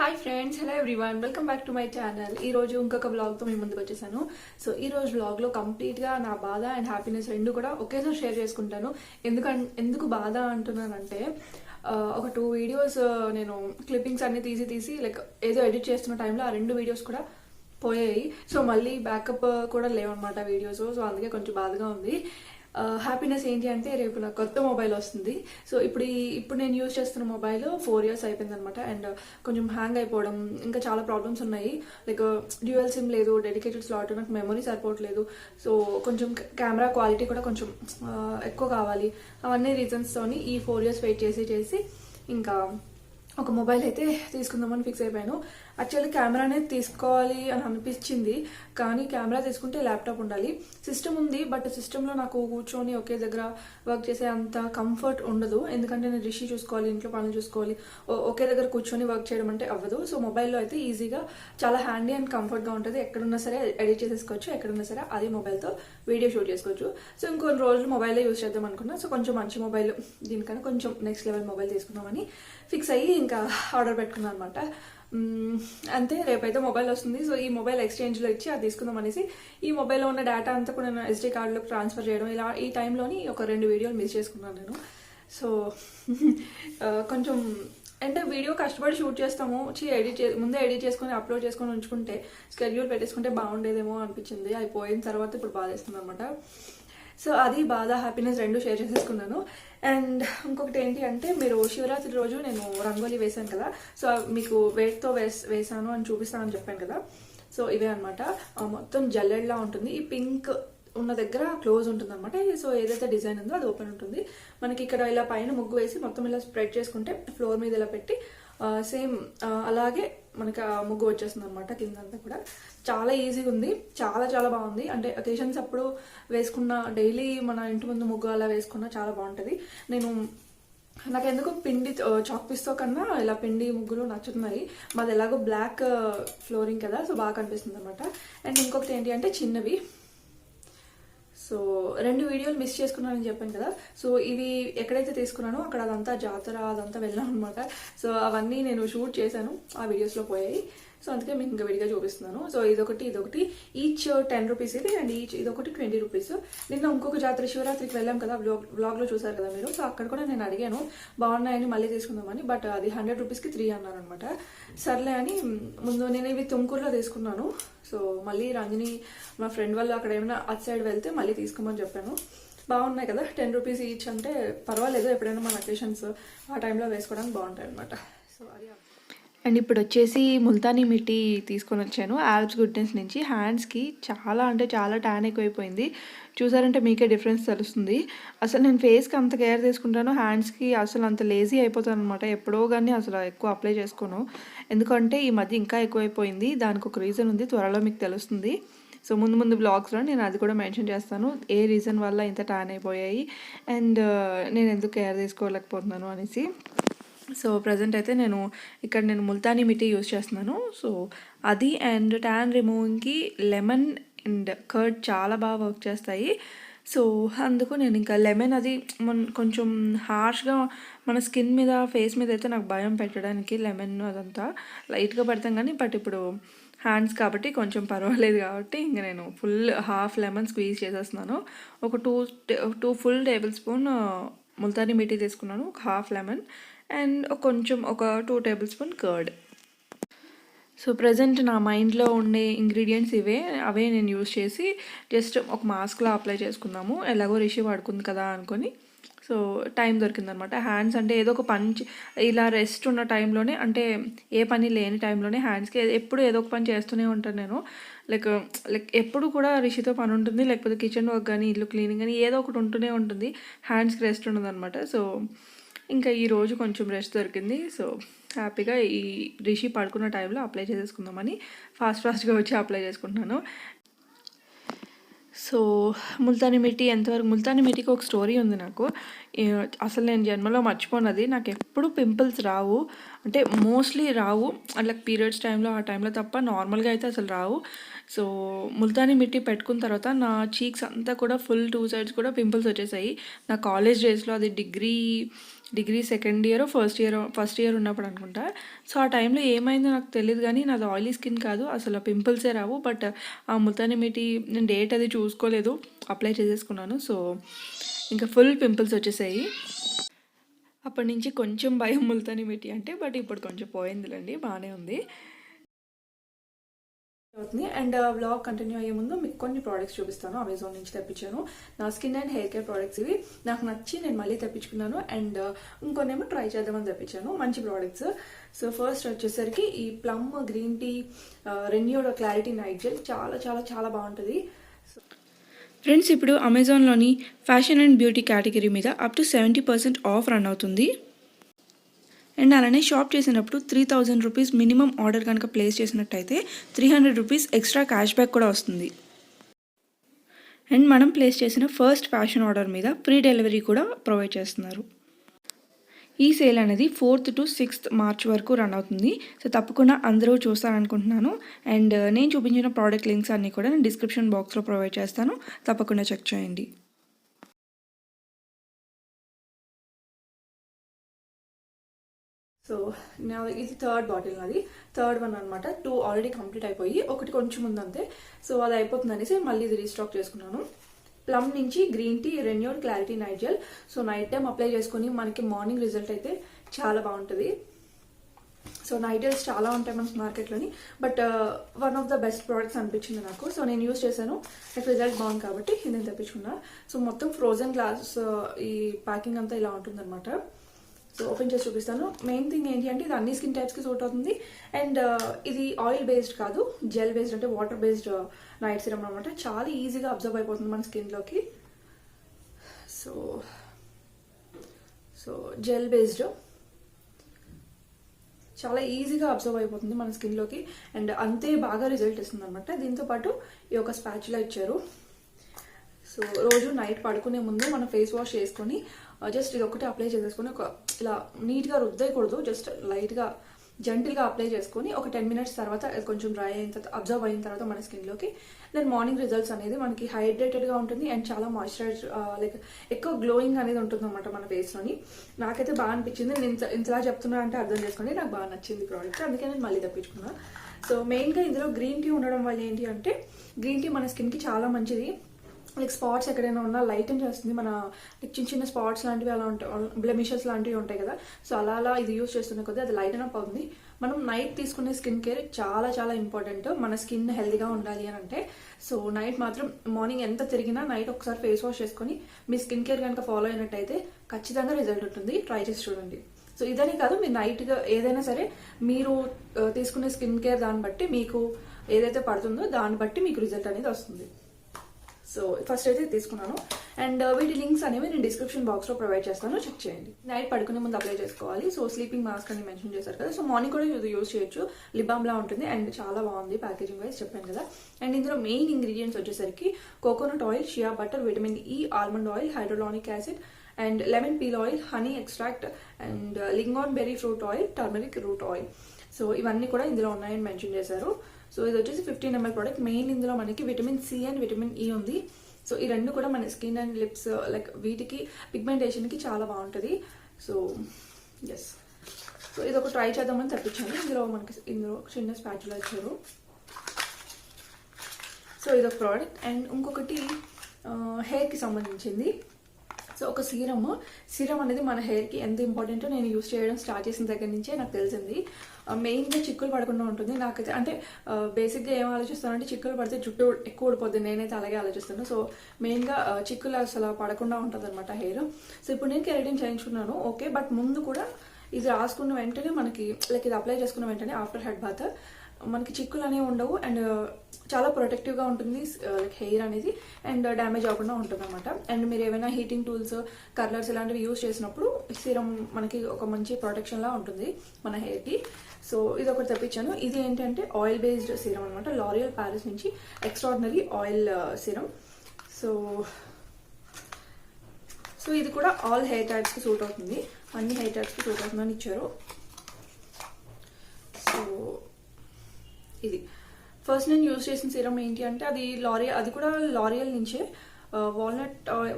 Hi friends, hello everyone, welcome back to my channel. ఈ రోజు ఇంకొక వ్లాగ్తో మీ ముందుకు వచ్చేసాను. సో ఈ రోజు వ్లాగ్లో కంప్లీట్గా నా బాధ అండ్ హ్యాపీనెస్ రెండు కూడా ఒకేసారి షేర్ చేసుకుంటాను. ఎందుకు బాధ అంటున్నానంటే ఒక 2 వీడియోస్ నేను క్లిప్పింగ్స్ అన్ని తీసి లైక్ ఏదో ఎడిట్ చేస్తున్న టైంలో ఆ 2 వీడియోస్ కూడా పోయాయి. సో మళ్ళీ బ్యాకప్ కూడా లేవన్నమాట వీడియోస్. సో అందుకే కొంచెం బాధగా ఉంది. హ్యాపీనెస్ ఏంటి అంటే రేపు నాకు కొత్త మొబైల్ వస్తుంది. సో ఇప్పుడు నేను యూజ్ చేస్తున్న మొబైల్ 4 years అయిపోయింది అనమాట. అండ్ కొంచెం హ్యాంగ్ అయిపోవడం, ఇంకా చాలా ప్రాబ్లమ్స్ ఉన్నాయి. లైక్ డ్యూయల్ సిమ్ లేదు, డెడికేటెడ్ స్లాట్, నాకు మెమరీ సరిపోవట్లేదు. సో కొంచెం కెమెరా క్వాలిటీ కూడా కొంచెం ఎక్కువ కావాలి. అవన్నీ రీజన్స్తోని ఈ 4 years వెయిట్ చేసి ఇంకా ఒక మొబైల్ అయితే తీసుకుందామని ఫిక్స్ అయిపోయాను. యాక్చువల్లీ కెమెరానే తీసుకోవాలి అని అనిపించింది, కానీ కెమెరా తీసుకుంటే ల్యాప్టాప్ ఉండాలి. సిస్టమ్ ఉంది, బట్ సిస్టంలో నాకు కూర్చొని ఒకే దగ్గర వర్క్ చేసే అంత కంఫర్ట్ ఉండదు. ఎందుకంటే నేను రిషి చూసుకోవాలి, ఇంట్లో పనులు చూసుకోవాలి, ఒకే దగ్గర కూర్చొని వర్క్ చేయడం అంటే అవ్వదు. సో మొబైల్లో అయితే ఈజీగా చాలా హ్యాండీ అండ్ కంఫర్ట్గా ఉంటుంది. ఎక్కడున్నా సరే ఎడిట్ చేసేసుకోవచ్చు, ఎక్కడున్నా సరే అదే మొబైల్తో వీడియో షూట్ చేసుకోవచ్చు. సో ఇంకొన్ని రోజులు మొబైల్లో యూజ్ చేద్దాం అనుకున్నా. సో కొంచెం మంచి మొబైల్, దీనికన్నా కొంచెం నెక్స్ట్ లెవెల్ మొబైల్ తీసుకుందామని ఫిక్స్ అయ్యి ఇంకా ఆర్డర్ పెట్టుకున్నాను అనమాట. అంతే, రేపైతే మొబైల్ వస్తుంది. సో ఈ మొబైల్ ఎక్స్చేంజ్లో ఇచ్చి అది తీసుకుందాం అనేసి ఈ మొబైల్లో ఉన్న డేటా అంతా కూడా నేను SD కార్డులోకి ట్రాన్స్ఫర్ చేయడం, ఇలా ఈ టైంలోని ఒక 2 వీడియోలు మిస్ చేసుకున్నాను నేను. సో కొంచెం అంటే వీడియో కష్టపడి షూట్ చేస్తాము, ముందే ఎడిట్ చేసుకొని అప్లోడ్ చేసుకొని ఉంచుకుంటే స్కెడ్యూల్ పెట్టేసుకుంటే బాగుండేదేమో అనిపించింది. అది పోయిన తర్వాత ఇప్పుడు బాధేస్తుంది అనమాట. సో అది బాధ హ్యాపీనెస్ రెండు షేర్ చేసేసుకున్నాను. అండ్ ఇంకొకటి ఏంటి అంటే, మీరు శివరాత్రి రోజు నేను రంగోలీ వేసాను కదా, సో మీకు వేట్తో వేసాను అని చూపిస్తానని చెప్పాను కదా. సో ఇవే అనమాట, మొత్తం జల్లెడ్లా ఉంటుంది. ఈ పింక్ ఉన్న దగ్గర క్లోజ్ ఉంటుంది అనమాట. సో ఏదైతే డిజైన్ ఉందో అది ఓపెన్ ఉంటుంది. మనకి ఇక్కడ ఇలా పైన ముగ్గు వేసి మొత్తం ఇలా స్ప్రెడ్ చేసుకుంటే ఫ్లోర్ మీద ఇలా పెట్టి సేమ్ అలాగే మనకి ఆ ముగ్గు వచ్చేస్తుంది అనమాట. కిందంతా కూడా చాలా ఈజీగా ఉంది, చాలా బాగుంది. అంటే అకేషన్స్ అప్పుడు వేసుకున్న, డైలీ మన ఇంటి ముందు ముగ్గు అలా వేసుకున్నా చాలా బాగుంటుంది. నాకు ఎందుకు పిండి చాక్ పీస్తో కన్నా ఇలా పిండి ముగ్గులు నచ్చుతున్నాయి. మాది ఎలాగో బ్లాక్ ఫ్లోరింగ్ కదా, సో బాగా కనిపిస్తుంది అనమాట. అండ్ ఇంకొకటి ఏంటి అంటే చిన్నవి, సో 2 వీడియోలు మిస్ చేసుకున్నానని చెప్పాను కదా. సో ఇవి ఎక్కడైతే తీసుకున్నానో అక్కడ అదంతా జాతర అదంతా వెళ్ళాను అనమాట. సో అవన్నీ నేను షూట్ చేశాను, ఆ వీడియోస్లో పోయాయి. సో అందుకే మీకు ఇంకా విడిగా చూపిస్తున్నాను. సో ఇదొకటి ఈచ్ 10 రూపీస్ ఇది, అండ్ ఇదొకటి 20 రూపీస్. నిన్న ఇంకొక జాతర శివరాత్రికి వెళ్ళాం కదా, బ్లాగ్లో చూసారు కదా మీరు. సో అక్కడ కూడా నేను అడిగాను బాగున్నాయని మళ్ళీ తీసుకుందామని, బట్ అది 100 రూపీస్కి 3 అన్నారు అనమాట. సర్లే అని ముందు నేను ఇవి తుమ్కూరులో తీసుకున్నాను. సో మళ్ళీ రంజని మా ఫ్రెండ్ వాళ్ళు అక్కడ ఏమైనా అటు సైడ్ వెళ్తే మళ్ళీ తీసుకోమని చెప్పాను. బాగున్నాయి కదా, 10 రూపీస్ ఈచ్ అంటే పర్వాలేదు. ఎప్పుడైనా మన అకేషన్స్ ఆ టైంలో వేసుకోవడానికి బాగుంటాయి అనమాట. సో అది. అండ్ ఇప్పుడు వచ్చేసి ముల్తానీ మిట్టి తీసుకొని వచ్చాను ఆల్ప్స్ గుడ్నెస్ నుంచి. హ్యాండ్స్కి చాలా అంటే చాలా ట్యాన్ ఎక్కువైపోయింది. చూసారంటే మీకే డిఫరెన్స్ తెలుస్తుంది. అసలు నేను ఫేస్కి అంత కేర్ తీసుకుంటాను, హ్యాండ్స్కి అసలు అంత లేజీ అయిపోతాను అనమాట. ఎప్పుడో కానీ అసలు ఎక్కువ అప్లై చేసుకోను, ఎందుకంటే ఈ మధ్య ఇంకా ఎక్కువైపోయింది. దానికి ఒక రీజన్ ఉంది, త్వరలో మీకు తెలుస్తుంది. సో ముందు బ్లాగ్స్లో నేను అది కూడా మెన్షన్ చేస్తాను, ఏ రీజన్ వల్ల ఇంత ట్యాన్ అయిపోయాయి అండ్ నేను ఎందుకు కేర్ తీసుకోలేకపోతున్నాను అనేసి. సో ప్రజెంట్ అయితే నేను ముల్తానీ మిట్టి యూజ్ చేస్తున్నాను. సో అది అండ్ ట్యాన్ రిమూవింగ్కి లెమన్ అండ్ కర్డ్ చాలా బాగా వర్క్ చేస్తాయి. సో అందుకు నేను ఇంకా లెమన్ అది కొంచెం హార్ష్గా మన స్కిన్ మీద, ఫేస్ మీద అయితే నాకు భయం పెట్టడానికి లెమన్ అదంతా లైట్గా పెడతాం కానీ, బట్ ఇప్పుడు హ్యాండ్స్ కాబట్టి కొంచెం పర్వాలేదు కాబట్టి ఇంకా నేను ఫుల్ హాఫ్ లెమన్ స్క్వీజ్ చేసేస్తున్నాను. ఒక 2 ఫుల్ టేబుల్ స్పూన్ ముల్తానీ మిట్టి తీసుకున్నాను, ఒక హాఫ్ లెమన్ అండ్ కొంచెం ఒక 2 table spoon curd. So present నా మైండ్లో ఉండే ఇంగ్రీడియంట్స్ అవే నేను యూజ్ చేసి జస్ట్ ఒక మాస్క్లా అప్లై చేసుకుందాము. ఎలాగో రిషి వాడుకుంది కదా అనుకొని. So time దొరికిందనమాట. హ్యాండ్స్ అంటే ఏదో ఒక పని ఇలా రెస్ట్ ఉన్న టైంలోనే, అంటే ఏ పని లేని టైంలోనే హ్యాండ్స్కి ఎప్పుడు ఏదో ఒక పని చేస్తూనే ఉంటాను నేను. లైక్ ఎప్పుడు కూడా రిషితో పని ఉంటుంది, లేకపోతే కిచెన్ వర్క్ కానీ ఇల్లు క్లీనింగ్ కానీ ఏదో ఒకటి ఉంటూనే ఉంటుంది. హ్యాండ్స్కి రెస్ట్ ఉండదు అనమాట. సో ఇంకా ఈరోజు కొంచెం రెస్ట్ దొరికింది. సో హ్యాపీగా ఈ రిషి పడుకున్న టైంలో అప్లై చేసేసుకుందామని ఫాస్ట్గా వచ్చి అప్లై చేసుకుంటున్నాను. సో ముల్తానీ మిట్టికి ఒక స్టోరీ ఉంది నాకు. అసలు నేను జన్మలో మర్చిపోనది. నాకు ఎప్పుడు పింపుల్స్ రావు, అంటే మోస్ట్లీ రావు, అట్లా పీరియడ్స్ టైంలో ఆ టైంలో తప్ప నార్మల్గా అయితే అసలు రావు. సో ముల్తానీ మిట్టి పెట్టుకున్న తర్వాత నా చీక్స్ అంతా కూడా ఫుల్ 2 సైడ్స్ కూడా పింపుల్స్ వచ్చేసాయి. నా కాలేజ్ డేస్లో అది degree second year first year ఉన్నప్పుడు అనుకుంటా. సో ఆ టైంలో ఏమైందో నాకు తెలియదు, కానీ నాది ఆయిలీ స్కిన్ కాదు, అసలు పింపుల్సే రావు. బట్ ఆ ముల్తానీ మిట్టి నేను డేట్ అది చూసుకోలేదు, అప్లై చేసేసుకున్నాను. సో ఇంకా ఫుల్ పింపుల్స్ వచ్చేసాయి. అప్పటి నుంచి కొంచెం భయం ముల్తానీ మిట్టి అంటే, బట్ ఇప్పుడు కొంచెం పోయిందిలేండి, బాగానే ఉంది అవుతుంది. అండ్ వ్లాగ్ కంటిన్యూ అయ్యే ముందు మీకు కొన్ని ప్రోడక్ట్స్ చూపిస్తాను, అమెజాన్ నుంచి తెప్పించాను. నా skin and hair care products ఇవి నాకు నచ్చి నేను మళ్ళీ తెప్పించుకున్నాను. అండ్ ఇంకొన్నేమో ట్రై చేద్దామని తెప్పించాను, మంచి ప్రోడక్ట్స్. సో ఫస్ట్ వచ్చేసరికి ఈ Plum green tea renewed clarity night gel, చాలా చాలా చాలా బాగుంటుంది. ఫ్రెండ్స్, ఇప్పుడు అమెజాన్లోని ఫ్యాషన్ అండ్ బ్యూటీ కేటగిరీ మీద అప్ టు 70% ఆఫ్ రన్ అవుతుంది. అండ్ అలానే షాప్ చేసినప్పుడు 3000 రూపీస్ మినిమం ఆర్డర్ కనుక ప్లేస్ చేసినట్టయితే 300 రూపీస్ ఎక్స్ట్రా క్యాష్ బ్యాక్ కూడా వస్తుంది. అండ్ మనం ప్లేస్ చేసిన ఫస్ట్ ఫ్యాషన్ ఆర్డర్ మీద ఫ్రీ డెలివరీ కూడా ప్రొవైడ్ చేస్తున్నారు. ఈ సేల్ అనేది 4th to 6th మార్చ్ వరకు రన్ అవుతుంది. సో తప్పకుండా అందరూ చూస్తారనుకుంటున్నాను. అండ్ నేను చూపించిన ప్రోడక్ట్ లింక్స్ అన్నీ కూడా నేను డిస్క్రిప్షన్ బాక్స్లో ప్రొవైడ్ చేస్తాను, తప్పకుండా చెక్ చేయండి. సో నా ఇది థర్డ్ బాటిల్, నాది థర్డ్ వన్ అనమాట. 2 ఆల్రెడీ కంప్లీట్ అయిపోయి, ఒకటి కొంచెం ఉందంతే. సో అది అయిపోతుంది అనేసి మళ్ళీ ఇది రీస్టాక్ చేసుకున్నాను. ప్లమ్ నుంచి green tea renewed clarity night gel. So night time apply చేసుకుని మనకి మార్నింగ్ రిజల్ట్ అయితే చాలా బాగుంటుంది. సో నైట్ జెల్స్ చాలా ఉంటాయి మనకి మార్కెట్లోని, but one of the best products అనిపించింది నాకు. సో నేను యూజ్ చేశాను, నాకు రిజల్ట్ బాగుంది కాబట్టి నేను తెప్పించుకున్నా. సో మొత్తం ఫ్రోజన్ గ్లాస్ ఈ ప్యాకింగ్ అంతా ఇలా ఉంటుందన్నమాట. సో ఓపెన్ చేసి చూపిస్తాను. మెయిన్ థింగ్ ఏంటి అంటే ఇది అన్ని స్కిన్ టైప్స్కి సూట్ అవుతుంది. అండ్ ఇది ఆయిల్ బేస్డ్ కాదు, జెల్ బేస్డ్, అంటే వాటర్ బేస్డ్ నైట్ సిరమ్ అనమాట. చాలా ఈజీగా అబ్జర్వ్ అయిపోతుంది మన స్కిన్లోకి. సో జెల్ బేస్డ్ చాలా ఈజీగా అబ్జర్వ్ అయిపోతుంది మన స్కిన్లోకి, అండ్ అంతే బాగా రిజల్ట్ ఇస్తుంది అనమాట. దీంతోపాటు ఈ ఒక స్పాచులా ఇచ్చారు. సో రోజు నైట్ పడుకునే ముందు మనం ఫేస్ వాష్ చేసుకొని జస్ట్ ఇది ఒకటి అప్లై చేసేసుకొని ఒక ఇలా నీట్గా రుద్దేయకూడదు, జస్ట్ లైట్గా జెంటిల్గా అప్లై చేసుకొని ఒక 10 మినిట్స్ తర్వాత అది కొంచెం డ్రై అయిన తర్వాత అబ్జర్వ్ అయిన తర్వాత మన స్కిన్లోకి దెన్ మార్నింగ్ రిజల్ట్స్ అనేది మనకి హైడ్రేటెడ్గా ఉంటుంది అండ్ చాలా మాయిశ్చరైజ్ లైక్ ఎక్కువ గ్లోయింగ్ అనేది ఉంటుంది అనమాట మన ఫేస్లోని. నాకైతే బాగా అనిపించింది. నేను ఇంతలా చెప్తున్నా అంటే అర్థం చేసుకోండి, నాకు బాగా నచ్చింది ప్రోడక్ట్, అందుకే నేను మళ్ళీ తెప్పించుకున్నా. సో మెయిన్గా ఇందులో గ్రీన్ టీ ఉండడం వల్ల ఏంటి అంటే గ్రీన్ టీ మన స్కిన్కి చాలా మంచిది. లైక్ స్పాట్స్ ఎక్కడైనా ఉన్నా లైటన్ చేస్తుంది, మన చిన్న చిన్న స్పాట్స్ లాంటివి అలా ఉంటాయి, బ్లెమిషెస్ లాంటివి ఉంటాయి కదా. సో అలా ఇది యూజ్ చేస్తున్న కొద్దీ అది లైటన్ అప్ అవుతుంది. మనం నైట్ తీసుకునే స్కిన్ కేర్ చాలా చాలా ఇంపార్టెంట్, మన స్కిన్ హెల్తీగా ఉండాలి అని అంటే. సో నైట్ మాత్రం మార్నింగ్ ఎంత తిరిగినా నైట్ ఒకసారి ఫేస్ వాష్ చేసుకొని మీ స్కిన్ కేర్ కనుక ఫాలో అయినట్టయితే ఖచ్చితంగా రిజల్ట్ ఉంటుంది. ట్రై చేసి చూడండి. సో ఇదనే కాదు, మీరు నైట్గా ఏదైనా సరే మీరు తీసుకునే స్కిన్ కేర్ దాన్ని బట్టి మీకు ఏదైతే పడుతుందో దాన్ని బట్టి మీకు రిజల్ట్ అనేది వస్తుంది. సో ఫస్ట్ అయితే తీసుకున్నాను అండ్ వీటి లింక్స్ అనేవి నేను డిస్క్రిప్షన్ బాక్స్లో ప్రొవైడ్ చేస్తాను, చెక్ చేయండి. నైట్ పడుకునే ముందు అప్లై చేసుకోవాలి. సో స్లీపింగ్ మాస్క్ అని మెన్షన్ చేశారు కదా, సో మార్నింగ్ కూడా ఇది యూజ్ చేయొచ్చు. లిప్ బామ్ లా ఉంటుంది అండ్ చాలా బాగుంది ప్యాకేజింగ్ వైజ్, చెప్పాను కదా. అండ్ ఇందులో మెయిన్ ఇంగ్రీడియంట్స్ వచ్చేసరికి coconut oil, shea butter, vitamin E, almond oil, hyaluronic acid and lemon peel oil, honey extract and lingonberry fruit oil, turmeric root oil. So ఇవన్నీ కూడా ఇందులో ఉన్నాయని మెన్షన్ చేశారు. So ఇది వచ్చేసి 15 ml ప్రోడక్ట్. మెయిన్ ఇందులో మనకి vitamin C and vitamin E ఉంది. సో ఈ రెండు కూడా మన స్కిన్ అండ్ లిప్స్ లైక్ వీటికి పిగ్మెంటేషన్కి చాలా బాగుంటుంది. సో ఎస్, సో ఇది ఒక ట్రై చేద్దామని తెప్పించాను. ఇందులో చిన్న స్పాచులా ఇచ్చారు. సో ఇది ఒక ప్రోడక్ట్. అండ్ ఇంకొకటి హెయిర్కి సంబంధించింది. సో ఒక సీరం అనేది మన హెయిర్కి ఎంత ఇంపార్టెంటో నేను యూజ్ చేయడం స్టార్ట్ చేసిన దగ్గర నుంచే నాకు తెలిసింది. మెయిన్గా చిక్కులు పడకుండా ఉంటుంది. నాకైతే అంటే బేసిక్గా ఏం ఆలోచిస్తానంటే చిక్కులు పడితే జుట్టు ఎక్కువ ఊడిపోద్ది, నేనైతే అలాగే ఆలోచిస్తాను. సో మెయిన్గా చిక్కులు అసలు పడకుండా ఉంటుంది అనమాట హెయిర్. సో ఇప్పుడు నేను కెరటిన్ చేయించుకున్నాను, ఓకే. బట్ ముందు కూడా ఇది రాసుకున్న వెంటనే మనకి లైక్ ఇది అప్లై చేసుకున్న వెంటనే ఆఫ్టర్ హెడ్ బాత్ మనకి చిక్కులు అనేవి ఉండవు అండ్ చాలా ప్రొటెక్టివ్గా ఉంటుంది లైక్ హెయిర్ అనేది అండ్ డ్యామేజ్ అవ్వకుండా ఉంటుంది అనమాట. అండ్ మీరు ఏమైనా హీటింగ్ టూల్స్, కర్లర్స్ ఇలాంటివి యూజ్ చేసినప్పుడు సీరం మనకి ఒక మంచి ప్రొటెక్షన్ లా ఉంటుంది మన హెయిర్కి. సో ఇది ఒకటి తెప్పించాను. ఇది ఏంటంటే ఆయిల్ బేస్డ్ సీరం అనమాట, లారియల్ ప్యారిస్ నుంచి ఎక్స్ట్రాడినరీ ఆయిల్ సీరం. సో ఇది కూడా ఆల్ హెయిర్ టైప్స్కి సూట్ అవుతుంది, అన్ని హెయిర్ టైప్స్కి సూట్ అవుతుందని ఇచ్చారు. ఫస్ట్ నేను యూజ్ చేసిన సీరం ఏంటి అంటే అది కూడా లారియల్ నుంచే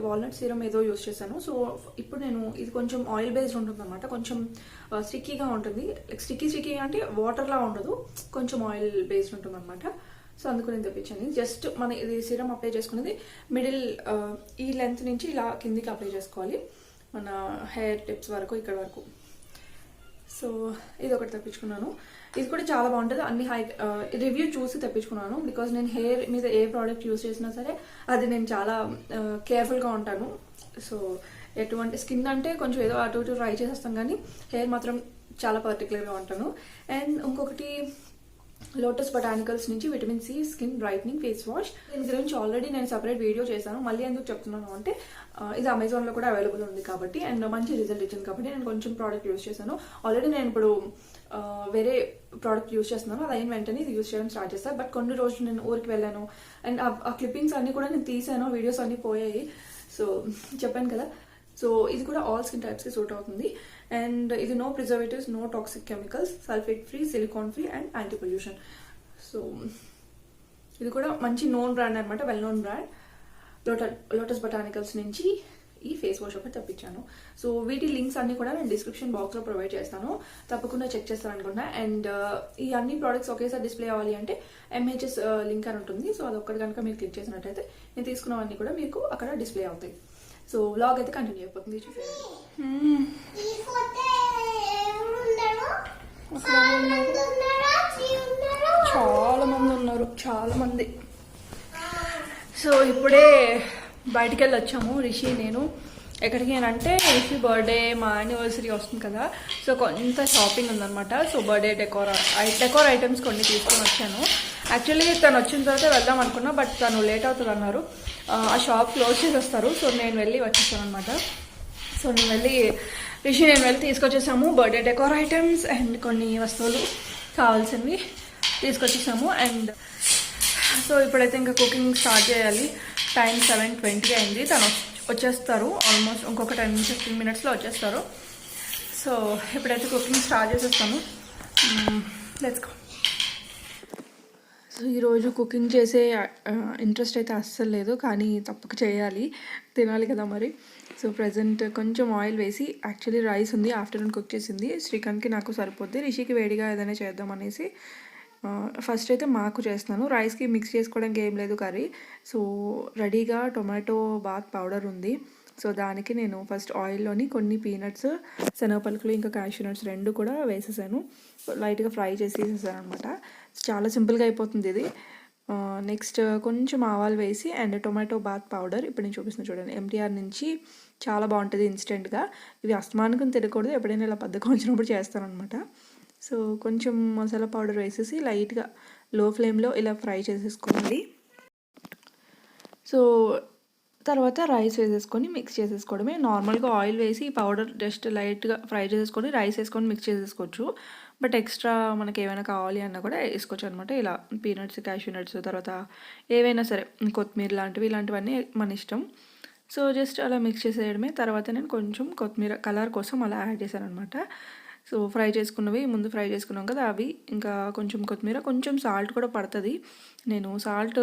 వాల్నట్ సీరం ఏదో యూజ్ చేశాను. సో ఇప్పుడు నేను ఇది కొంచెం ఆయిల్ బేస్డ్ ఉంటుంది అనమాట, కొంచెం స్టిక్కీగా ఉంటుంది. లైక్ స్టిక్కీ అంటే వాటర్లా ఉండదు, కొంచెం ఆయిల్ బేస్డ్ ఉంటుంది అనమాట. సో అందుకు నేను తెప్పించాను. జస్ట్ మన ఇది సీరం అప్లై చేసుకునేది మిడిల్ ఈ లెంత్ నుంచి ఇలా కిందికి అప్లై చేసుకోవాలి, మన హెయిర్ టిప్స్ వరకు, ఇక్కడ వరకు. సో ఇది ఒకటి తెప్పించుకున్నాను. ఇది కూడా చాలా బాగుంటుంది. అన్ని రివ్యూ చూసి తెప్పించుకున్నాను. బికాజ్ నేను హెయిర్ మీద ఏ ప్రోడక్ట్ యూస్ చేసినా సరే అది నేను చాలా కేర్ఫుల్గా ఉంటాను. సో ఎటువంటి స్కిన్ అంటే కొంచెం ఏదో అటు ఇటు ట్రై చేసేస్తాను, కానీ హెయిర్ మాత్రం చాలా పర్టికులర్గా ఉంటాను. అండ్ ఇంకొకటి లోటస్ బొటానికల్స్ నుంచి vitamin C skin brightening face wash. దీని గురించి ఆల్రెడీ నేను సపరేట్ వీడియో చేశాను. మళ్ళీ ఎందుకు చెప్తున్నాను అంటే ఇది అమెజాన్లో కూడా అవైలబుల్ ఉంది కాబట్టి, అండ్ మంచి రిజల్ట్ ఇచ్చింది కాబట్టి నేను కొంచెం ప్రోడక్ట్ యూస్ చేశాను. ఆల్రెడీ నేను ఇప్పుడు వేరే ప్రోడక్ట్ యూస్ చేస్తున్నాను, అది అయిన వెంటనే ఇది యూస్ చేయడం స్టార్ట్ చేస్తాను. బట్ కొన్ని రోజులు నేను ఊరికి వెళ్ళాను, అండ్ ఆ క్లిప్పింగ్స్ అన్ని కూడా నేను తీసాను, వీడియోస్ అన్ని పోయాయి. సో చెప్పాను కదా. సో ఇది కూడా ఆల్ స్కిన్ టైప్స్కి సూట్ అవుతుంది. అండ్ ఇది no preservatives, no toxic chemicals, sulphate free, silicone free and anti pollution. So ఇది కూడా మంచి నోన్ బ్రాండ్ అనమాట, well known brand. Lotus Botanicals నుంచి ఈ ఫేస్ వాష్ ఒకటి తెప్పించాను. సో వీటి లింక్స్ అన్ని కూడా నేను డిస్క్రిప్షన్ బాక్స్లో ప్రొవైడ్ చేస్తాను, తప్పకుండా చెక్ చేస్తాను అనుకున్నా. అండ్ ఈ అన్ని ప్రోడక్ట్స్ ఒకేసారి డిస్ప్లే అవ్వాలి అంటే ఎంహెచ్ఎస్ లింక్ అని ఉంటుంది. సో అది ఒక్కటి కనుక మీరు క్లిక్ చేసినట్టయితే నేను తీసుకున్నవన్నీ కూడా మీకు అక్కడ డిస్ప్లే అవుతాయి. సో వ్లాగ్ అయితే కంటిన్యూ అయిపోతుంది. చాలా మంది. సో ఇప్పుడే బయటికి వెళ్ళి వచ్చాము రిషి నేను. ఎక్కడికి అంటే రిషి బర్త్డే, మా యానివర్సరీ వస్తుంది కదా, సో కొంత షాపింగ్ ఉందన్నమాట. సో బర్త్డే డెకోర్ ఐటమ్స్ కొన్ని తీసుకొని వచ్చాను. యాక్చువల్లీ తను వచ్చిన తర్వాత వెళ్దాం అనుకున్నా, బట్ తను లేట్ అవుతుంది అన్నారు, ఆ షాప్ క్లోజ్ చేసి వస్తారు. సో నేను వెళ్ళి వచ్చేసాను అనమాట. సో నేను వెళ్ళి తీసుకొచ్చేసాము బర్త్డే డెకోర్ ఐటమ్స్ అండ్ కొన్ని వస్తువులు కావాల్సినవి తీసుకొచ్చేసాము. అండ్ సో ఇప్పుడైతే ఇంకా కుకింగ్ స్టార్ట్ చేయాలి. టైం 7:20 అయింది. తను వచ్చేస్తారు ఆల్మోస్ట్ ఇంకొక 10-15 మినిట్స్లో వచ్చేస్తారు. సో ఇప్పుడైతే కుకింగ్ స్టార్ట్ చేసేస్తాము. Let's go. సో ఈరోజు కుకింగ్ చేసే ఇంట్రెస్ట్ అయితే అస్సలు లేదు, కానీ తప్పక చేయాలి, తినాలి కదా మరి. సో ప్రజెంట్ కొంచెం ఆయిల్ వేసి, యాక్చువల్లీ రైస్ ఉంది, ఆఫ్టర్నూన్ కుక్ చేసింది, శ్రీకాంత్కి నాకు సరిపోద్ది, రిషికి వేడిగా ఏదైనా చేద్దాం అనేసి ఫస్ట్ అయితే మాకు చేస్తున్నాను. రైస్కి మిక్స్ చేసుకోవడానికి ఏం లేదు కర్రీ. సో రెడీగా టొమాటో బాత్ పౌడర్ ఉంది. సో దానికి నేను ఫస్ట్ ఆయిల్లోని కొన్ని పీనట్స్, శనగపలుకులు, ఇంకా క్యాష్యూ నట్స్ 2 కూడా వేసేసాను. లైట్గా ఫ్రై చేసేసాను అనమాట. చాలా సింపుల్గా అయిపోతుంది ఇది. నెక్స్ట్ కొంచెం ఆవాలు వేసి అండ్ టొమాటో బాత్ పౌడర్ ఇప్పుడు నేను చూపిస్తున్నాను చూడండి, ఎంటీఆర్ నుంచి. చాలా బాగుంటుంది ఇన్స్టెంట్గా. ఇవి అస్తమానకం తినకూడదు, ఎప్పుడైనా ఇలా బద్ధకం వచ్చినప్పుడు చేస్తాను అనమాట. సో కొంచెం మసాలా పౌడర్ వేసేసి లైట్గా లో ఫ్లేమ్లో ఇలా ఫ్రై చేసేసుకోవాలి. సో తర్వాత రైస్ వేసేసుకొని మిక్స్ చేసేసుకోవడమే. నార్మల్గా ఆయిల్ వేసి ఈ పౌడర్ జస్ట్ లైట్గా ఫ్రై చేసేసుకొని రైస్ వేసుకొని మిక్స్ చేసేసుకోవచ్చు. బట్ ఎక్స్ట్రా మనకి ఏమైనా కావాలి అన్నా కూడా వేసుకోవచ్చు అనమాట. ఇలా పీనట్స్, క్యాష్యూ నట్స్, తర్వాత ఏవైనా సరే కొత్తిమీర ఇలాంటివన్నీ మన ఇష్టం. సో జస్ట్ అలా మిక్స్ చేసేయడమే. తర్వాత నేను కొంచెం కొత్తిమీర కలర్ కోసం అలా యాడ్ చేశాను అనమాట. సో ఫ్రై చేసుకున్నవి ముందు ఫ్రై చేసుకున్నాం కదా అవి, ఇంకా కొంచెం కొత్తిమీర, కొంచెం సాల్ట్ కూడా పడుతుంది. నేను సాల్ట్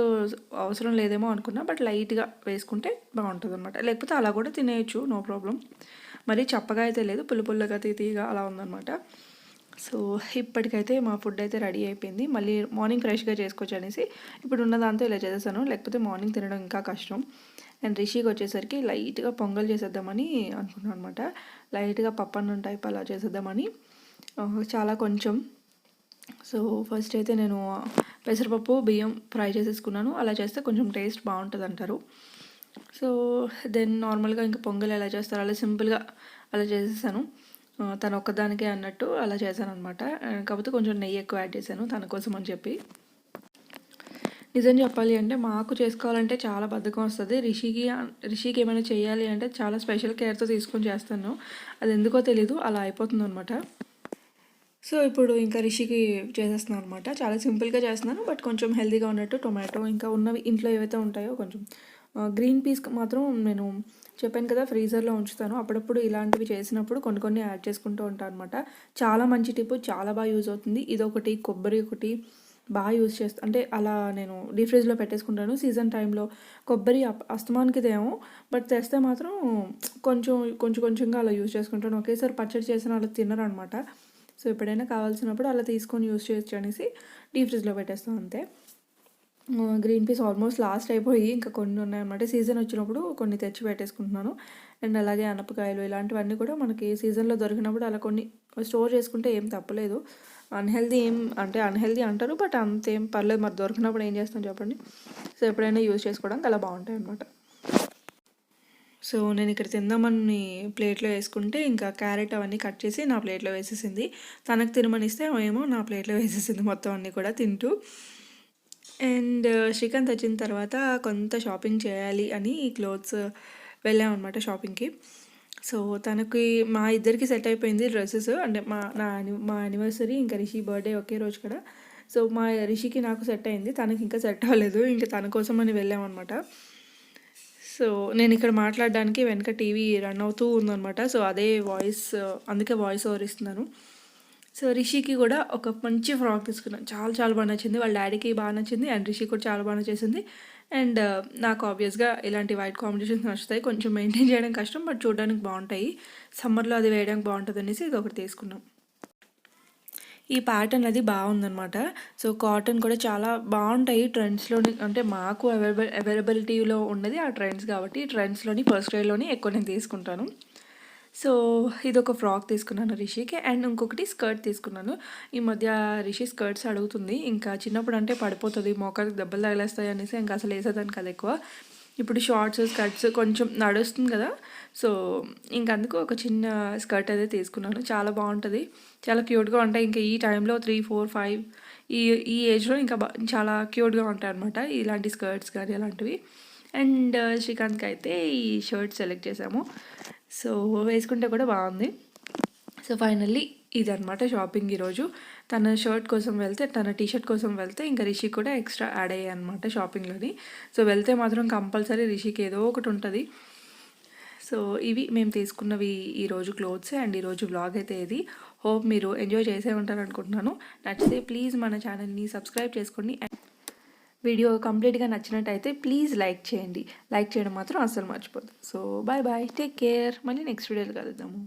అవసరం లేదేమో అనుకున్నా, బట్ లైట్గా వేసుకుంటే బాగుంటుంది అనమాట. లేకపోతే అలా కూడా తినేయచ్చు, నో ప్రాబ్లం. మరి చప్పగా అయితే లేదు, పుల్లగా తీయగా అలా ఉందన్నమాట. సో ఇప్పటికైతే మా ఫుడ్ అయితే రెడీ అయిపోయింది. మళ్ళీ మార్నింగ్ ఫ్రెష్గా చేసుకోవచ్చు అనేసి ఇప్పుడు ఉన్న దాంతో ఇలా చేసేసాను, లేకపోతే మార్నింగ్ తినడం ఇంకా కష్టం. అండ్ రిషికి వచ్చేసరికి లైట్గా పొంగల్ చేసేద్దామని అనుకున్నాను అనమాట. లైట్గా పప్పన్నం టైప్ అలా చేసేద్దామని, చాలా కొంచెం. సో ఫస్ట్ అయితే నేను పెసరపప్పు, బియ్యం ఫ్రై చేసేసుకున్నాను. అలా చేస్తే కొంచెం టేస్ట్ బాగుంటుంది అంటారు. సో దెన్ నార్మల్గా ఇంకా పొంగల్ ఎలా చేస్తారు అలా సింపుల్గా అలా చేసేసాను. తను ఒక్కదానికే అన్నట్టు అలా చేశాను అనమాట. కాకపోతే కొంచెం నెయ్యి ఎక్కువ యాడ్ చేశాను తన కోసం అని చెప్పి. నిజం చెప్పాలి అంటే మాకు చేసుకోవాలంటే చాలా బద్ధకం వస్తుంది. రిషికి ఏమైనా చేయాలి అంటే చాలా స్పెషల్ కేర్తో తీసుకొని చేస్తాను. అది ఎందుకో తెలీదు, అలా అయిపోతుంది అనమాట. సో ఇప్పుడు ఇంకా రిషికి చేసేస్తున్నాను అనమాట. చాలా సింపుల్గా చేస్తున్నాను, బట్ కొంచెం హెల్తీగా ఉన్నట్టు టొమాటో, ఇంకా ఉన్నవి ఇంట్లో ఏవైతే ఉంటాయో కొంచెం గ్రీన్ పీస్ మాత్రం నేను చెప్పాను కదా ఫ్రీజర్లో ఉంచుతాను. అప్పుడప్పుడు ఇలాంటివి చేసినప్పుడు కొన్ని యాడ్ చేసుకుంటూ ఉంటాను అనమాట. చాలా మంచి టిప్, చాలా బాగా యూజ్ అవుతుంది. ఇదొకటి, కొబ్బరి ఒకటి, బాగా యూజ్ చేస్తాను. అంటే అలా నేను డీప్ ఫ్రిడ్జ్లో పెట్టేసుకుంటాను సీజన్ టైంలో. కొబ్బరి అస్తమానికి తేము, బట్ తెస్తే మాత్రం కొంచెం కొంచెం కొంచెంగా అలా యూజ్ చేసుకుంటాను. ఒకేసారి పచ్చడి చేసిన అలా తినరనమాట. సో ఎప్పుడైనా కావాల్సినప్పుడు అలా తీసుకొని యూజ్ చేయొచ్చు అనేసి డీప్ ఫ్రిడ్జ్లో పెట్టేస్తాను అంతే. గ్రీన్ పీస్ ఆల్మోస్ట్ లాస్ట్ అయిపోయి ఇంకా కొన్ని ఉన్నాయన్నమాట. సీజన్ వచ్చినప్పుడు కొన్ని తెచ్చి పెట్టేసుకుంటున్నాను. అండ్ అలాగే అనపకాయలు ఇలాంటివన్నీ కూడా మనకి సీజన్లో దొరికినప్పుడు అలా కొన్ని స్టోర్ చేసుకుంటే ఏం తప్పలేదు. అన్హెల్దీ అన్హెల్దీ అంటారు, బట్ అంతేం పర్లేదు. మరి దొరికినప్పుడు ఏం చేస్తాం చెప్పండి. సో ఎప్పుడైనా యూజ్ చేసుకోవడానికి అలా బాగుంటాయి అన్నమాట. సో నేను ఇక్కడ తిందామని ప్లేట్లో వేసుకుంటే ఇంకా క్యారెట్ అవన్నీ కట్ చేసి నా ప్లేట్లో వేసేసింది. తనకు తినమనిస్తే ఏమో నా ప్లేట్లో వేసేసింది మొత్తం అన్నీ కూడా తింటూ. అండ్ శ్రీకాంత్ వచ్చిన తర్వాత కొంత షాపింగ్ చేయాలి అని క్లోత్స్ వెళ్ళామన్నమాట షాపింగ్కి. సో తనకి మా ఇద్దరికి సెట్ అయిపోయింది డ్రెస్సెస్. అంటే మా యానివర్సరీ ఇంకా రిషి బర్త్డే ఒకే రోజు కదా. సో మా రిషికి నాకు సెట్ అయింది, తనకి ఇంకా సెట్ అవ్వలేదు. ఇంకా తన కోసం అని వెళ్ళామన్నమాట. సో నేను ఇక్కడ మాట్లాడడానికి వెనక టీవీ రన్ అవుతూ ఉందన్నమాట. సో అదే అందుకే వాయిస్ ఓవర్ ఇస్తున్నాను. సో రిషికి కూడా ఒక మంచి ఫ్రాక్ తీసుకున్నాను. చాలా చాలా బాగా నచ్చింది. వాళ్ళ డాడీకి బాగా నచ్చింది అండ్ రిషి కూడా చాలా బాగా నచ్చేసింది. అండ్ నాకు ఆబ్వియస్గా ఇలాంటి వైట్ కాంబినేషన్స్ నచ్చుతాయి. కొంచెం మెయింటైన్ చేయడం కష్టం, బట్ చూడడానికి బాగుంటాయి. సమ్మర్లో అది వేయడానికి బాగుంటుంది అనేసి ఇది ఒకటి తీసుకున్నాం. ఈ ప్యాటర్న్ అది బాగుందనమాట. సో కాటన్ కూడా చాలా బాగుంటాయి ట్రెండ్స్లోని. అంటే మాకు అవైలబిలిటీలో ఉన్నది ఆ ట్రెండ్స్ కాబట్టి ట్రెండ్స్లోని ఫస్ట్ క్రైలోని ఎక్కువ నేను తీసుకుంటాను. సో ఇదొక ఫ్రాక్ తీసుకున్నాను రిషికి. అండ్ ఇంకొకటి స్కర్ట్ తీసుకున్నాను. ఈ మధ్య రిషి స్కర్ట్స్ అడుగుతుంది. ఇంకా చిన్నప్పుడు అంటే పడిపోతుంది, మోకాలికి దెబ్బలు తగిలేస్తాయి అనేసి ఇంకా అసలు వేసేదాన్ని కదా ఎక్కువ. ఇప్పుడు షార్ట్స్ స్కర్ట్స్ కొంచెం నడుస్తుంది కదా. సో ఇంకందుకు ఒక చిన్న స్కర్ట్ అయితే తీసుకున్నాను. చాలా బాగుంటుంది, చాలా క్యూట్గా ఉంటాయి. ఇంకా ఈ టైంలో 3, 4, 5 ఈ ఏజ్లో ఇంకా చాలా క్యూట్గా ఉంటాయి అనమాట ఇలాంటి స్కర్ట్స్ కానీ అలాంటివి. అండ్ శ్రీకాంత్కి అయితే ఈ షర్ట్ సెలెక్ట్ చేసాము. సో వేసుకుంటే కూడా బాగుంది. సో ఫైనల్లీ ఇదనమాట షాపింగ్ ఈరోజు. తన షర్ట్ కోసం వెళ్తే, తన టీషర్ట్ కోసం వెళ్తే ఇంకా రిషి కూడా ఎక్స్ట్రా యాడ్ అయ్యాయి అనమాట షాపింగ్లోని. సో వెళ్తే మాత్రం కంపల్సరీ రిషికి ఏదో ఒకటి ఉంటుంది. సో ఇవి మేము తీసుకున్నవి ఈరోజు క్లోత్స్ అండ్ ఈరోజు వ్లాగ్ అయితే ఇది. హోప్ మీరు ఎంజాయ్ చేసే ఉంటారు అనుకుంటున్నాను. నచ్చితే ప్లీజ్ మన ఛానల్ని సబ్స్క్రైబ్ చేసుకోండి. వీడియో కంప్లీట్గా నచ్చినట్టయితే ప్లీజ్ లైక్ చేయండి. లైక్ చేయడం మాత్రం అస్సలు మర్చిపోద్దు. So bye bye, take care. మళ్ళీ నెక్స్ట్ వీడియోలో కలుద్దాము.